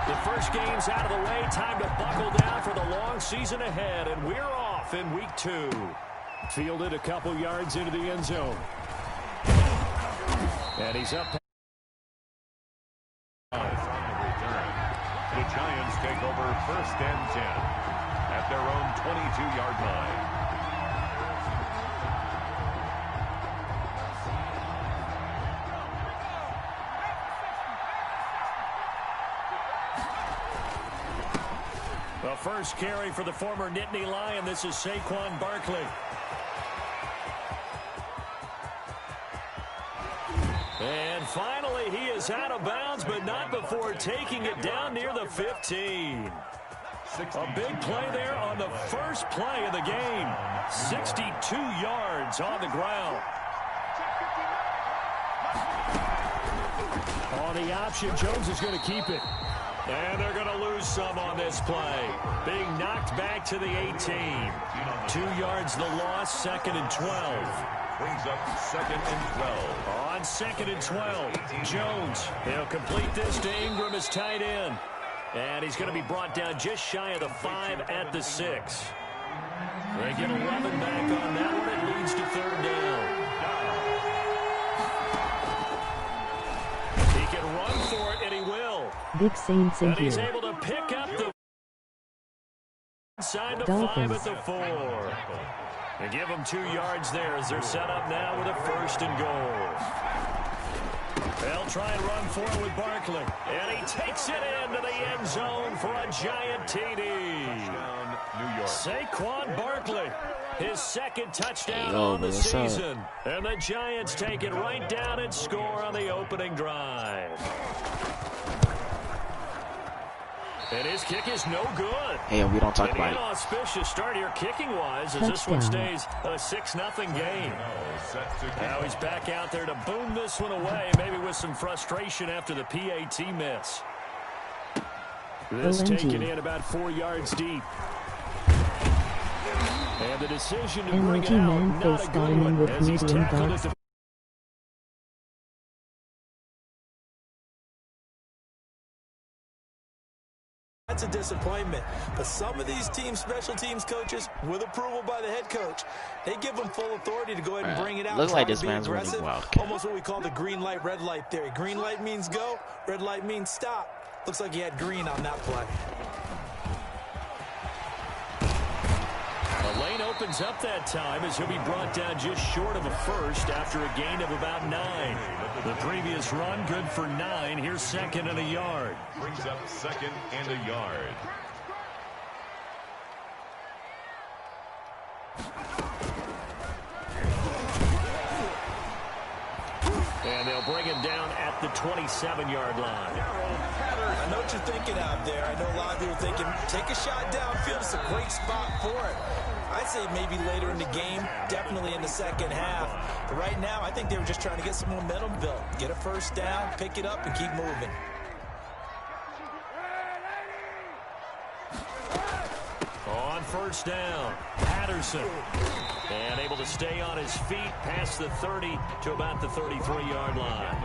The first game's out of the way. Time to buckle down for the long season ahead, and we're off in week 2. Fielded a couple yards into the end zone. And he's up. On the return, the Giants take over 1st and 10 at their own 22-yard line. The first carry for the former Nittany Lion. This is Saquon Barkley. And finally, he is out of bounds, but not before taking it down near the 15. A big play there on the first play of the game. 62 yards on the ground. On the option, Jones is going to keep it. And they're going to lose some on this play. Being knocked back to the 18. 2 yards the loss, 2nd and 12. Brings up 2nd and 12. On 2nd and 12, Jones. He'll complete this to Ingram as tight end. And he's going to be brought down just shy of the 5 at the 6. They get 11 back on that one. It leads to 3rd down. He can run for it, and he will. Big Saints in and he's here. able to pick up the inside the 5 at the 4. They give them 2 yards there as they're set up now with a 1st and goal. They'll try and run for it with Barkley. And he takes it into the end zone for a giant TD. Saquon Barkley, his 2nd touchdown on the season. And the Giants take it right down and score on the opening drive. And his kick is no good. Hey, we don't talk about it. An inauspicious start here kicking-wise as this one stays a 6-0 game. Now he's back out there to boom this one away, maybe with some frustration after the PAT miss. This taken in about 4 yards deep. And the decision to bring it out, not a good one, as he's tackled at the That's a disappointment. But some of these teams, special teams coaches, with approval by the head coach, they give them full authority to go ahead and bring it out. Looks like this man's running wild. Almost what we call the green light, red light theory. Green light means go, red light means stop. Looks like he had green on that play. The lane opens up that time as he'll be brought down just short of a 1st after a gain of about 9. The previous run good for 9. Here's 2nd and a yard. Brings up 2nd and a yard. And they'll bring him down at the 27-yard line. I know what you're thinking out there. I know a lot of people are thinking, take a shot downfield. It's a great spot for it. I'd say maybe later in the game, definitely in the 2nd half. But right now, I think they were just trying to get some momentum built. Get a 1st down, pick it up, and keep moving. On 1st down, Patterson. And able to stay on his feet past the 30 to about the 33-yard line.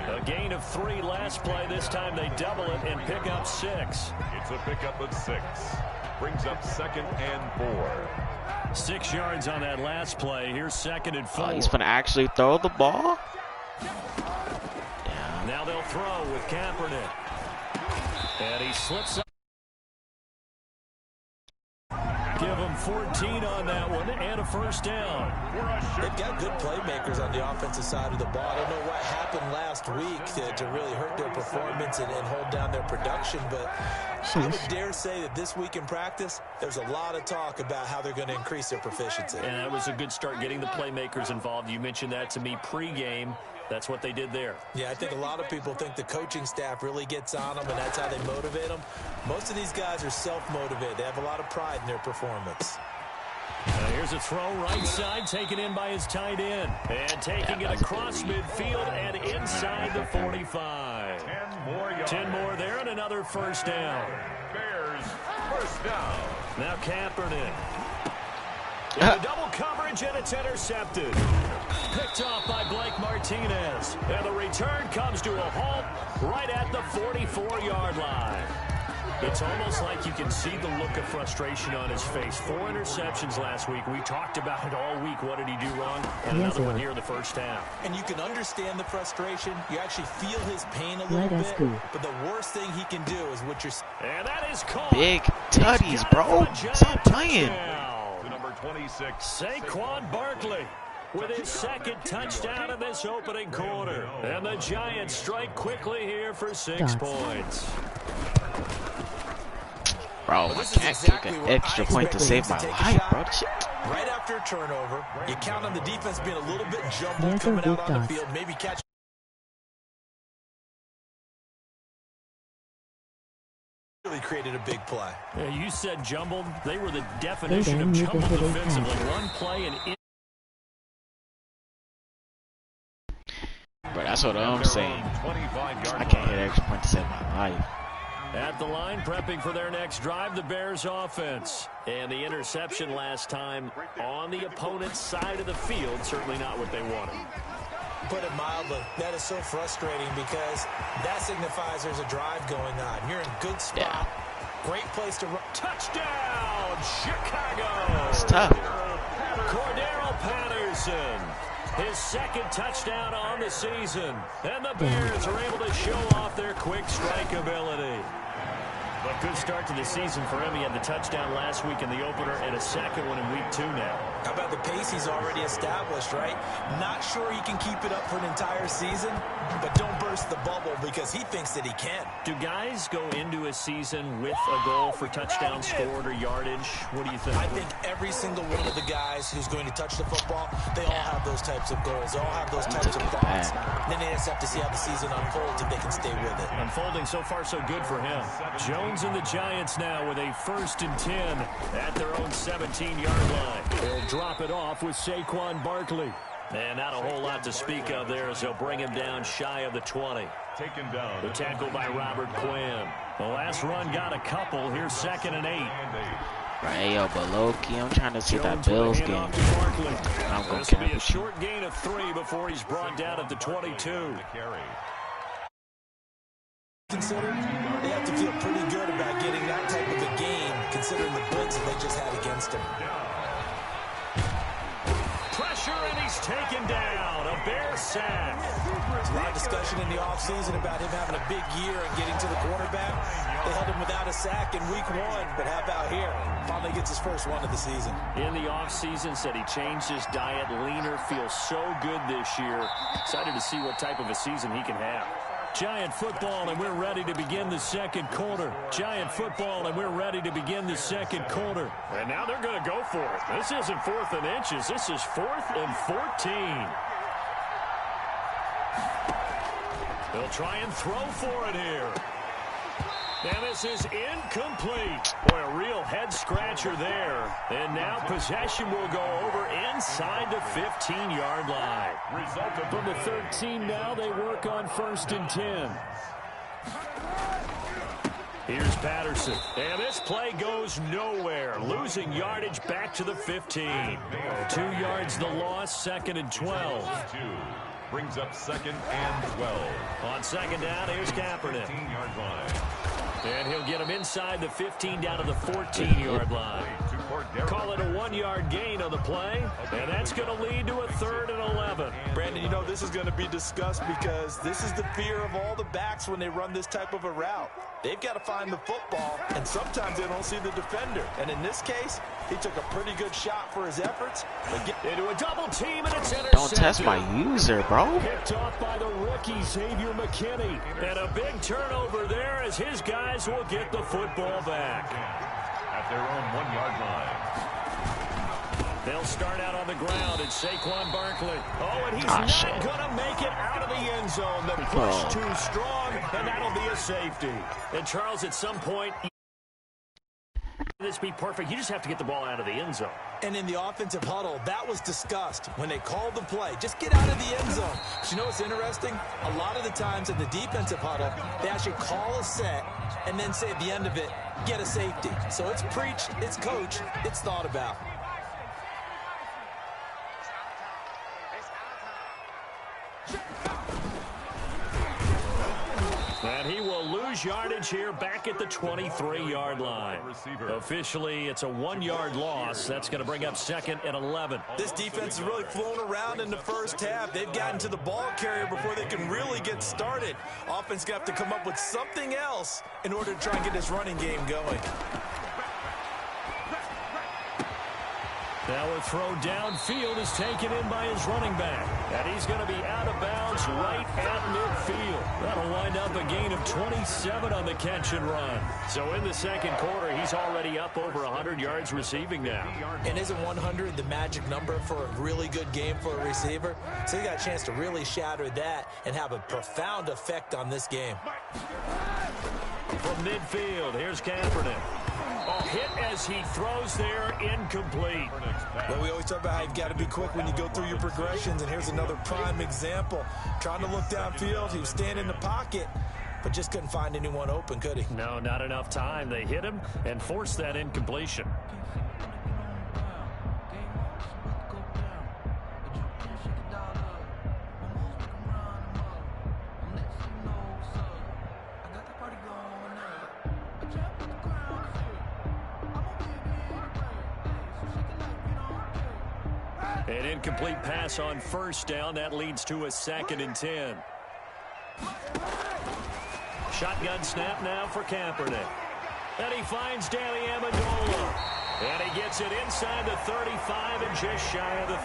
A gain of 3 last play. This time they double it and pick up 6. It's a pickup of 6. Brings up 2nd and 4. 6 yards on that last play. Here's 2nd and 4. He's going to actually throw the ball. Now they'll throw with Kaepernick. And he slips up. Give him 14 on that one and a 1st down. They've got good playmakers on the offensive side of the ball. I don't know what happened last week to really hurt their performance and hold down their production, but I would dare say that this week in practice, there's a lot of talk about how they're going to increase their proficiency. And that was a good start getting the playmakers involved. You mentioned that to me pregame. That's what they did there. Yeah, I think a lot of people think the coaching staff really gets on them, and that's how they motivate them. Most of these guys are self-motivated. They have a lot of pride in their performance. Here's a throw right side, taken in by his tight end. And taking it across midfield and inside the 45. 10 more there and another 1st down. Bears 1st down. Now Kaepernick. The double coverage, and it's intercepted. Picked off by Blake Martinez. And the return comes to a halt right at the 44-yard line. It's almost like you can see the look of frustration on his face. 4 interceptions last week. We talked about it all week. What did he do wrong? And another one here in the first half. And you can understand the frustration. You actually feel his pain a little bit. But the worst thing he can do is what you're... And that is caught. Big tutties, bro. Stop playing. To number 26, Saquon Barkley with his second touchdown in this opening quarter. And the Giants strike quickly here for 6 points. Bro, I can't kick an extra point to save my life, bro. Shit. Right after a turnover, you count on the defense being a little bit jumbled coming out on the field, maybe catch. Really created a big play. Yeah, you said jumbled. They were the definition of jumbled defensively. One play and in. Bro, that's what I'm saying. I can't hit an extra point to save my life. At the line, prepping for their next drive, the Bears offense. And the interception last time on the opponent's side of the field, certainly not what they wanted. Put it mildly, that is so frustrating because that signifies there's a drive going on. You're in a good spot. Yeah. Great place to run. Touchdown, Chicago! It's tough. Cordero Patterson. His second touchdown on the season. And the Bears are able to show off their quick strike ability. But good start to the season for him. He had the touchdown last week in the opener and a second one in week 2 now. How about the pace he's already established, right? Not sure he can keep it up for an entire season, but don't burst the bubble because he thinks that he can. Do guys go into a season with a goal for touchdown scored or yardage? What do you think? I think every single one of the guys who's going to touch the football, they all have those types of goals. They all have those types of thoughts. Then they just have to see how the season unfolds if they can stay with it. Unfolding so far so good for him. Jones and the Giants now with a 1st and 10 at their own 17-yard line. They'll drop it off with Saquon Barkley. And not a whole lot to speak of there as they'll bring him down shy of the 20. taken down. The tackle by Robert Quinn. The last run got a couple. Here's 2nd and 8. Right, yo, but low-key, I'm trying to see that Bills game. I'm going to be a short gain of 3 before he's brought down at the 22. Considered, they have to feel pretty good about getting that type of a game, considering the blitz that they just had against him. Pressure, and he's taken down. A Bear sack. There's a lot of discussion in the offseason about him having a big year and getting to the quarterback. They held him without a sack in week 1, but how about here? Finally gets his first one of the season. In the offseason, said he changed his diet, leaner, feels so good this year. Excited to see what type of a season he can have. Giant football, and we're ready to begin the 2nd quarter. Giant football, and we're ready to begin the 2nd quarter. And now they're going to go for it. This isn't 4th and inches. This is 4th and 14. They'll try and throw for it here. And this is incomplete. Boy, a real head-scratcher there. And now possession will go over inside the 15-yard line. From the 13 now, they work on 1st and 10. Here's Patterson. And this play goes nowhere. Losing yardage back to the 15. 2 yards the loss, 2nd and 12. Brings up 2nd and 12. On 2nd down, here's Kaepernick. 15-yard line. And he'll get him inside the 15 down to the 14-yard line. Call it a 1-yard gain on the play. And that's going to lead to a 3rd and 11. Brandon, you know this is going to be discussed because this is the fear of all the backs when they run this type of a route. They've got to find the football, and sometimes they don't see the defender. And in this case, he took a pretty good shot for his efforts. Into a double team, and it's intercepted. Don't test my user, bro. Picked off by the rookie, Xavier McKinney. And a big turnover there as his guys will get the football back. At their own 1-yard line. They'll start out on the ground. It's Saquon Barkley. Oh, and he's not going to make it out of the end zone. The push too strong, and that'll be a safety. And, Charles, at some point, this be perfect. You just have to get the ball out of the end zone. And in the offensive huddle, that was discussed when they called the play. Just get out of the end zone. But you know what's interesting? A lot of the times in the defensive huddle, they actually call a set and then say at the end of it, get a safety. So it's preached, it's coached, it's thought about. lose yardage here back at the 23-yard line. Officially, it's a 1-yard loss. That's going to bring up 2nd and 11. This defense has really flown around in the first half. They've gotten to the ball carrier before they can really get started. Offense got to come up with something else in order to try and get this running game going. Now a throw downfield is taken in by his running back. And he's going to be out of bounds right at midfield. That'll wind up a gain of 27 on the catch and run. So in the second quarter, he's already up over 100 yards receiving now. And isn't 100 the magic number for a really good game for a receiver? So he got a chance to really shatter that and have a profound effect on this game. From midfield, here's Kaepernick. A hit as he throws there, incomplete. Well, we always talk about how you've got to be quick when you go through your progressions, and here's another prime example. Trying to look downfield, he was standing in the pocket, but just couldn't find anyone open, could he? No, not enough time. They hit him and forced that incompletion. An incomplete pass on first down. That leads to a 2nd and 10. Shotgun snap now for Kaepernick. And he finds Danny Amendola. And he gets it inside the 35 and just shy of the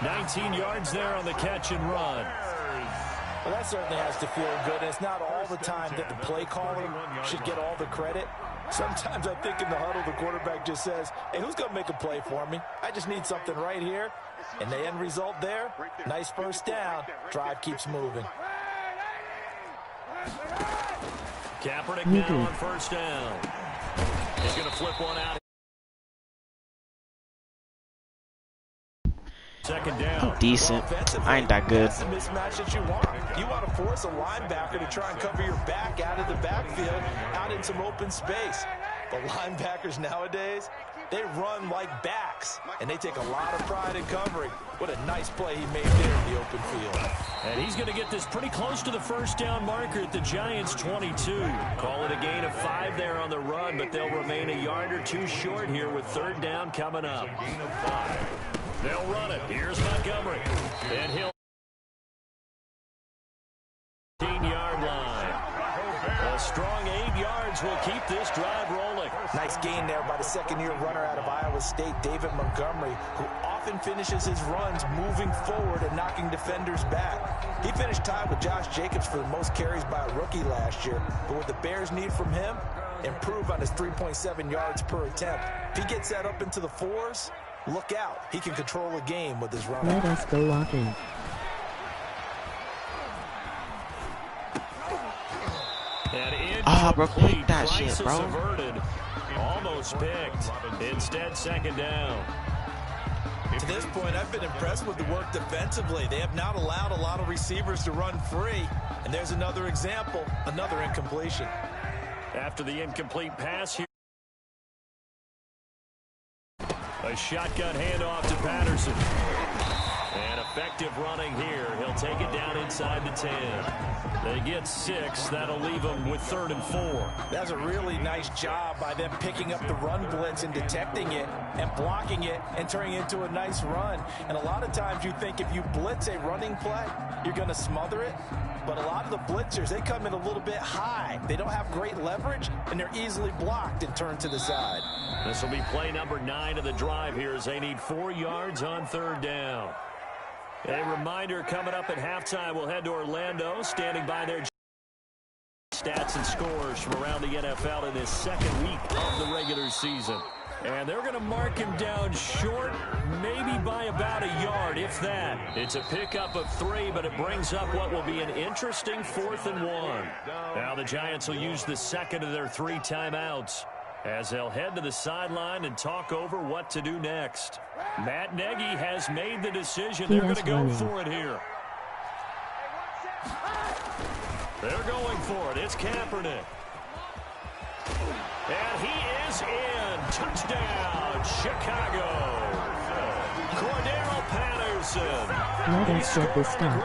30. 19 yards there on the catch and run. Well, that certainly has to feel good. It's not all the time that the play caller should get all the credit. Sometimes I think in the huddle, the quarterback just says, hey, who's going to make a play for me? I just need something right here. And the end result there, nice first down. Drive keeps moving. Kaepernick now on first down. He's going to flip one out. 2nd down. I'm decent. I ain't that good. That's the mismatch that you want. You want to force a linebacker to try and cover your back out of the backfield, out in some open space. But linebackers nowadays, they run like backs, and they take a lot of pride in covering. What a nice play he made there in the open field. And he's going to get this pretty close to the first down marker at the Giants' 22. Call it a gain of 5 there on the run, but they'll remain a yard or two short here with 3rd down coming up. Gain of 5. They'll run it. Here's Montgomery. And he'll 15-yard line. A strong 8 yards will keep this drive rolling. Nice gain there by the second-year runner out of Iowa State, David Montgomery, who often finishes his runs moving forward and knocking defenders back. He finished tied with Josh Jacobs for the most carries by a rookie last year. But what the Bears need from him, improve on his 3.7 yards per attempt. If he gets that up into the 4s, look out. He can control a game with his run. Let us go walking. Bro, pick that shit, bro. Averted. Almost picked. Instead, 2nd down. To this point, I've been impressed with the work defensively. They have not allowed a lot of receivers to run free. And there's another example, another incompletion. After the incomplete pass here. A shotgun handoff to Patterson. And effective running here. He'll take it down inside the 10. They get 6. That'll leave them with 3rd and 4. That's a really nice job by them picking up the run blitz and detecting it and blocking it and turning it into a nice run. And a lot of times you think if you blitz a running play, you're going to smother it. But a lot of the blitzers, they come in a little bit high. They don't have great leverage, and they're easily blocked and turned to the side. This will be play number 9 of the drive here as they need 4 yards on 3rd down. A reminder, coming up at halftime, we'll head to Orlando, standing by their stats and scores from around the NFL in this second week of the regular season. And they're going to mark him down short, maybe by about a yard, if that. It's a pickup of 3, but it brings up what will be an interesting 4th and 1. Now the Giants will use the second of their 3 timeouts as they'll head to the sideline and talk over what to do next. Matt Nagy has made the decision. They're going to go for it here. They're going for it. It's Kaepernick. And he is in. Touchdown, Chicago. Cordero Patterson. Let us get this done.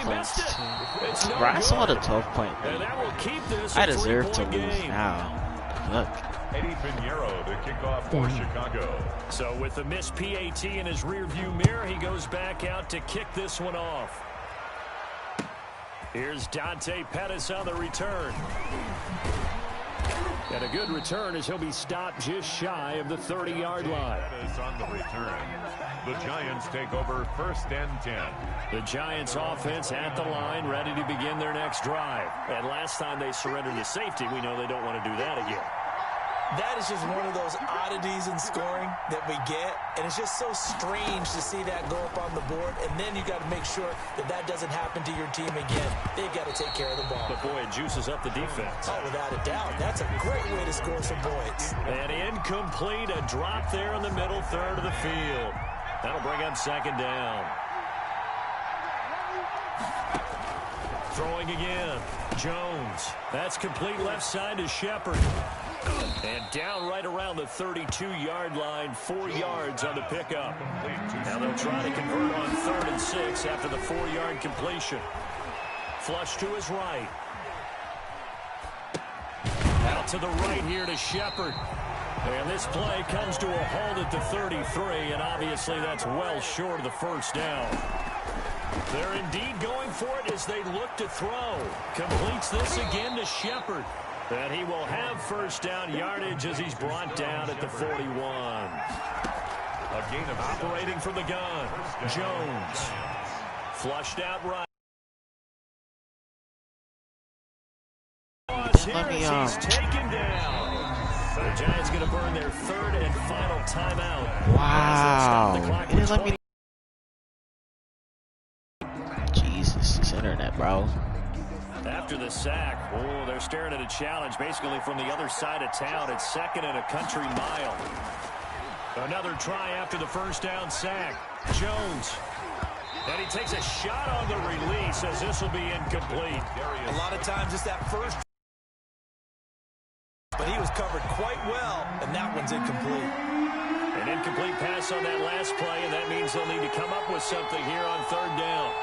points missed it. too. It's no Bro, I saw the good. 12-point And lead. that will keep this I a deserve to 3-point lose game. now. Look. Eddie Pinheiro to kick off for Chicago. So with the missed PAT in his rearview mirror, he goes back out to kick this one off. Here's Dante Pettis on the return. And a good return as he'll be stopped just shy of the 30-yard line. Pettis on the return. The Giants take over 1st and 10. The Giants offense at the line, ready to begin their next drive. And last time they surrendered to safety, we know they don't want to do that again. That is just one of those oddities in scoring that we get, and it's just so strange to see that go up on the board, and then you got to make sure that that doesn't happen to your team again. They've got to take care of the ball. But boy, it juices up the defense. Oh, without a doubt. That's a great way to score some points. And incomplete, a drop there in the middle third of the field. That'll bring up 2nd down. Throwing again. Jones. That's complete left side to Shepard. And down right around the 32-yard line, 4 yards on the pickup. Now they'll try to convert on 3rd and 6 after the 4-yard completion. Flush to his right. Out to the right here to Shepard. And this play comes to a halt at the 33, and obviously that's well short of the 1st down. They're indeed going for it as they look to throw. Completes this again to Shepard. And he will have 1st down yardage as he's brought down at the 41. A gain of Operating from the gun, Jones. Flushed out right. He's taken down. The Giants going to burn their 3rd and final timeout. Wow. It is let me. Jesus, it's internet, bro. After the sack, oh, they're staring at a challenge basically from the other side of town. It's 2nd and a country mile. Another try after the 1st down sack. Jones. And he takes a shot on the release as this will be incomplete. A lot of times it's that first, but he was covered quite well, and that one's incomplete. An incomplete pass on that last play, and that means they'll need to come up with something here on 3rd down.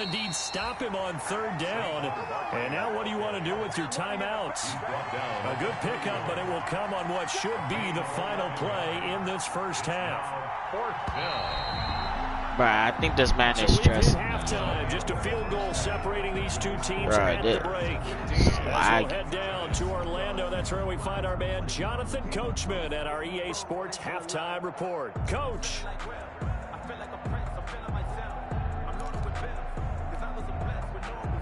Indeed stop him on 3rd down. And now what do you want to do with your timeouts? A good pickup, but it will come on what should be the final play in this 1st half. 4th down. Bro, I think this man is stressing. Halftime, just a field goal separating these two teams at the break. As we'll head down to Orlando, that's where we find our man Jonathan Coachman at our EA Sports Halftime Report. Coach.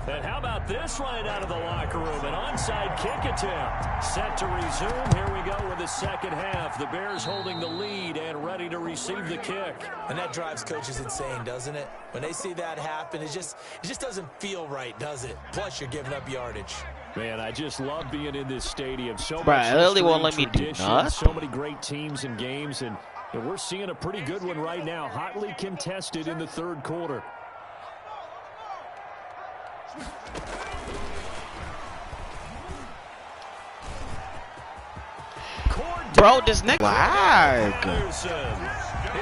And how about this right out of the locker room? An onside kick attempt. Set to resume. Here we go with the 2nd half. The Bears holding the lead and ready to receive the kick. And that drives coaches insane, doesn't it? When they see that happen, it just doesn't feel right, does it? Plus, you're giving up yardage. Man, I just love being in this stadium. So Bro, much it really history, won't let me do tradition, nothing. so many great teams and games, and we're seeing a pretty good one right now. Hotly contested in the 3rd quarter. Bro, this next lag.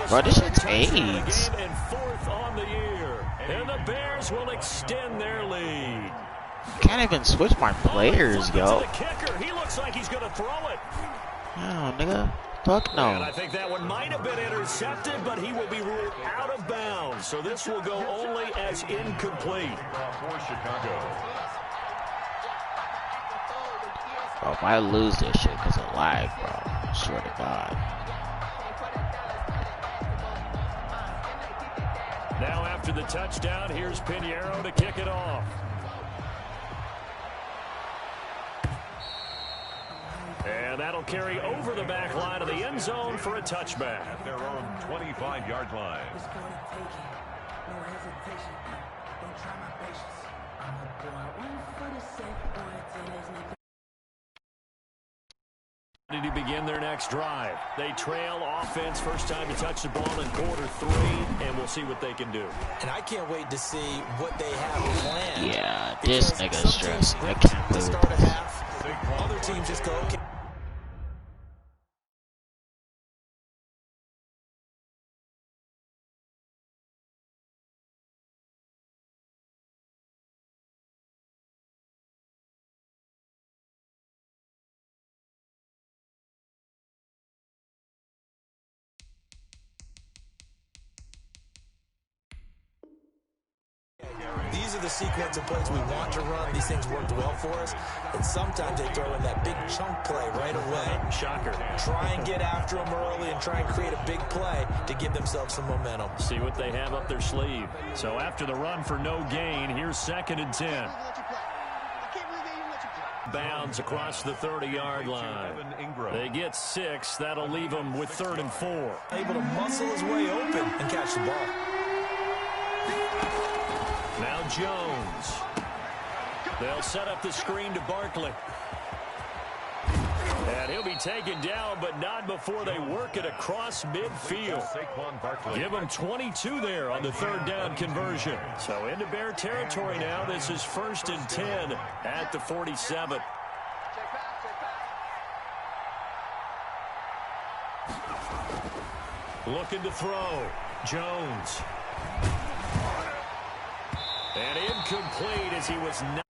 Bro, this shit's AIDS. And 4th on the year. And the Bears will extend their lead. Can't even switch my players, yo. The kicker. He looks like he's going to throw it. Oh, nigga. Fuck no. And I think that one might have been intercepted, but he will be ruled out of bounds. So this will go only as incomplete. For Chicago. Bro, if I lose this shit because of lag, bro, I swear to God. Now after the touchdown, here's Pinheiro to kick it off. And that'll carry over the back line of the end zone for a touchback. At their own 25-yard line. Ready to begin their next drive. They trail offense, first time to touch the ball in quarter 3, and we'll see what they can do. And I can't wait to see what they have planned. Yeah, this nigga's stressing. I can't To believe start a this. half, other teams just go, okay. the sequence of plays we want to run, these things worked well for us. And sometimes they throw in that big chunk play right away. Shocker. Try and get after them early and try and create a big play to give themselves some momentum. See what they have up their sleeve. So after the run for no gain, here's 2nd and 10. Bounds across the 30-yard line. They get 6. That'll leave them with 3rd and 4. Able to muscle his way open and catch the ball. Now Jones. They'll set up the screen to Barkley. And he'll be taken down, but not before they work it across midfield. Give him 22 there on the 3rd down conversion. So into Bear territory now. This is 1st and 10 at the 47. Looking to throw. Jones. And incomplete as he was not.